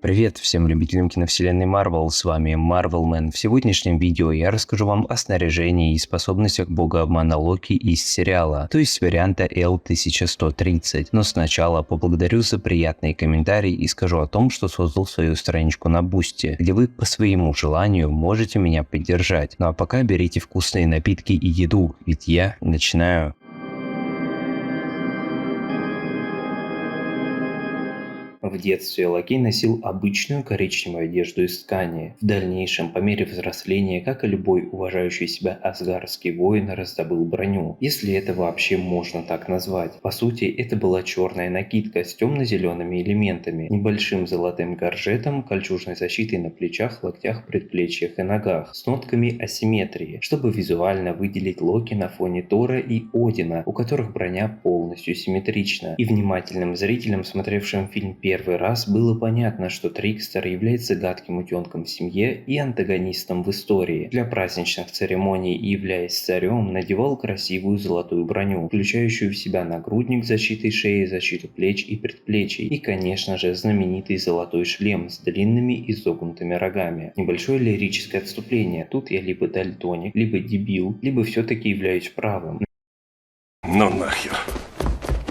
Привет всем любителям киновселенной Marvel, с вами Marvelman. В сегодняшнем видео я расскажу вам о снаряжении и способностях бога обмана Локи из сериала, то есть варианта L1130. Но сначала поблагодарю за приятные комментарии и скажу о том, что создал свою страничку на Бусти, где вы по своему желанию можете меня поддержать. Ну а пока берите вкусные напитки и еду, ведь я начинаю. В детстве Лакей носил обычную коричневую одежду из ткани. В дальнейшем, по мере взросления, как и любой уважающий себя асгардский воин, раздобыл броню, если это вообще можно так назвать. По сути, это была черная накидка с темно-зелеными элементами, небольшим золотым горжетом, кольчужной защитой на плечах, локтях, предплечьях и ногах, с нотками асимметрии, чтобы визуально выделить Локи на фоне Тора и Одина, у которых броня полностью симметрична. И внимательным зрителям, смотревшим фильм первый раз, было понятно, что Трикстер является гадким утенком в семье и антагонистом в истории. Для праздничных церемоний и являясь царем, надевал красивую золотую броню, включающую в себя нагрудник с защитой шеи, защиту плеч и предплечий, и, конечно же, знаменитый золотой шлем с длинными изогнутыми рогами. Небольшое лирическое отступление. Тут я либо дальтоник, либо дебил, либо все-таки являюсь правым. Ну нахер.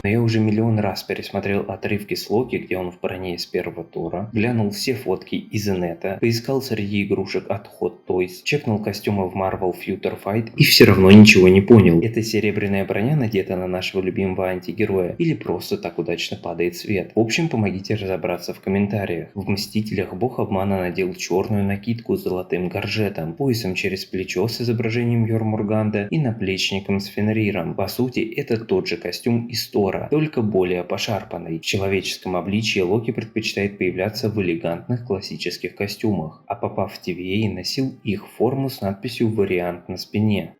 Но я уже миллион раз пересмотрел отрывки с Локи, где он в броне из первого Тора, глянул все фотки из инета, поискал среди игрушек от Hot Toys, чекнул костюмы в Marvel Future Fight и все равно ничего не понял. Эта серебряная броня надета на нашего любимого антигероя или просто так удачно падает свет? В общем, помогите разобраться в комментариях. В Мстителях бог обмана надел черную накидку с золотым горжетом, поясом через плечо с изображением Йормунганда и наплечником с Фенриром. По сути, это тот же костюм из Тора, только более пошарпанный. В человеческом обличье Локи предпочитает появляться в элегантных классических костюмах, а попав в TVA, носил их форму с надписью «Вариант» на спине.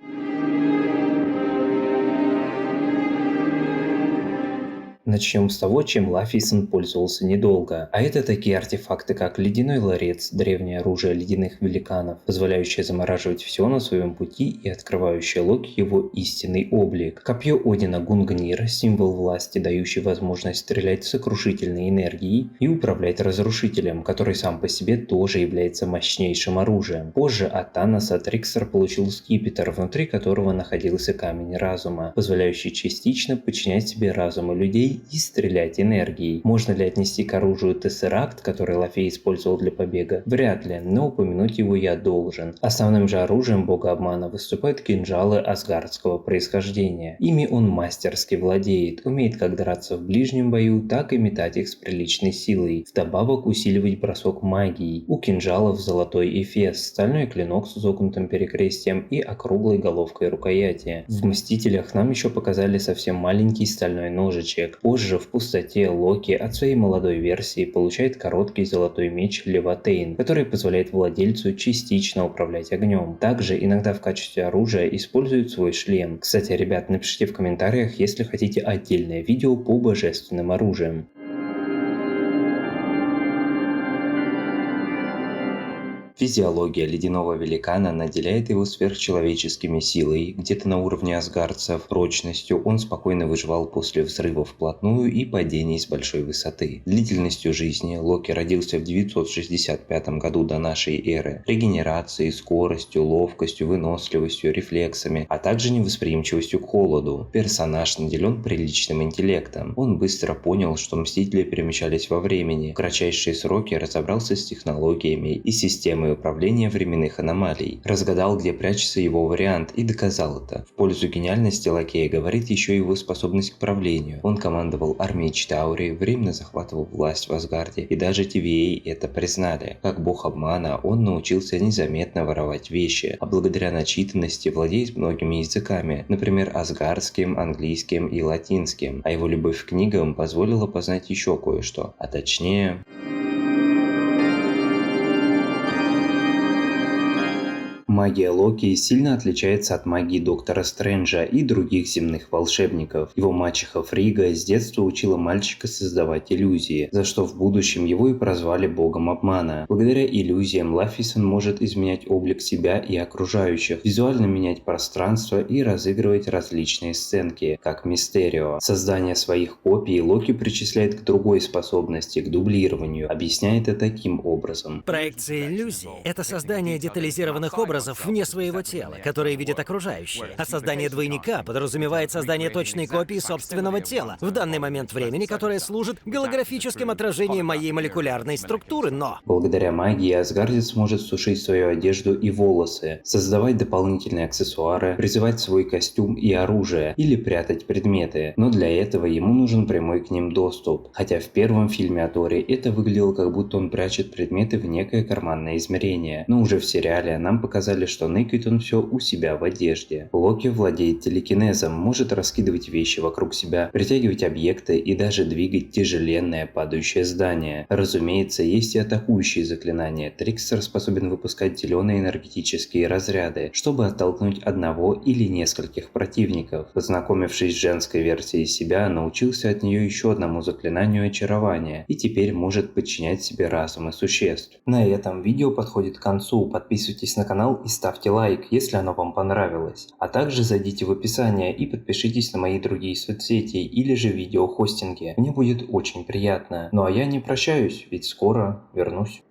Начнем с того, чем Лафейсон пользовался недолго, а это такие артефакты, как Ледяной Ларец, древнее оружие ледяных великанов, позволяющее замораживать все на своем пути и открывающее Локи его истинный облик. Копье Одина Гунгнир, символ власти, дающий возможность стрелять сокрушительной энергией и управлять разрушителем, который сам по себе тоже является мощнейшим оружием. Позже от Таноса Трикстер получил скипетр, внутри которого находился камень разума, позволяющий частично подчинять себе разумы людей и стрелять энергией. Можно ли отнести к оружию Тессеракт, который Лафей использовал для побега? Вряд ли, но упомянуть его я должен. Основным же оружием бога обмана выступают кинжалы асгардского происхождения. Ими он мастерски владеет, умеет как драться в ближнем бою, так и метать их с приличной силой, вдобавок усиливать бросок магией. У кинжалов золотой эфес, стальной клинок с изогнутым перекрестием и округлой головкой рукояти. В Мстителях нам еще показали совсем маленький стальной ножичек. Позже в пустоте Локи от своей молодой версии получает короткий золотой меч Леватейн, который позволяет владельцу частично управлять огнем. Также иногда в качестве оружия используют свой шлем. Кстати, ребят, напишите в комментариях, если хотите отдельное видео по божественным оружиям. Физиология ледяного великана наделяет его сверхчеловеческими силой, где-то на уровне асгардцев, прочностью он спокойно выживал после взрывов вплотную и падений с большой высоты. Длительностью жизни Локи родился в 965 году до нашей эры, регенерацией, скоростью, ловкостью, выносливостью, рефлексами, а также невосприимчивостью к холоду. Персонаж наделен приличным интеллектом. Он быстро понял, что Мстители перемещались во времени, в кратчайшие сроки разобрался с технологиями и системой управления временных аномалий, разгадал, где прячется его вариант, и доказал это. В пользу гениальности Лакея говорит еще его способность к правлению. Он командовал армией Читаури, временно захватывал власть в Асгарде, и даже TVA это признали. Как бог обмана, он научился незаметно воровать вещи, а благодаря начитанности владеет многими языками, например, асгардским, английским и латинским, а его любовь к книгам позволила познать еще кое-что, а точнее... Магия Локи сильно отличается от магии Доктора Стрэнджа и других земных волшебников. Его мачеха Фрига с детства учила мальчика создавать иллюзии, за что в будущем его и прозвали богом обмана. Благодаря иллюзиям Лафисон может изменять облик себя и окружающих, визуально менять пространство и разыгрывать различные сценки, как Мистерио. Создание своих копий Локи причисляет к другой способности, к дублированию, объясняет это таким образом. Проекция иллюзии — это создание детализированных образов вне своего тела, которые видят окружающие. А создание двойника подразумевает создание точной копии собственного тела в данный момент времени, которое служит голографическим отражением моей молекулярной структуры, но... Благодаря магии асгардец может сушить свою одежду и волосы, создавать дополнительные аксессуары, призывать свой костюм и оружие или прятать предметы, но для этого ему нужен прямой к ним доступ. Хотя в первом фильме о Торе это выглядело, как будто он прячет предметы в некое карманное измерение, но уже в сериале нам показали, что ныкает он все у себя в одежде. Локи владеет телекинезом, может раскидывать вещи вокруг себя, притягивать объекты и даже двигать тяжеленное падающее здание. Разумеется, есть и атакующие заклинания. Трикстер способен выпускать зеленые энергетические разряды, чтобы оттолкнуть одного или нескольких противников. Познакомившись с женской версией себя, научился от нее еще одному заклинанию очарования и теперь может подчинять себе разумы существ. На этом видео подходит к концу. Подписывайтесь на канал и ставьте лайк, если оно вам понравилось. А также зайдите в описание и подпишитесь на мои другие соцсети или же видеохостинги. Мне будет очень приятно. Ну а я не прощаюсь, ведь скоро вернусь.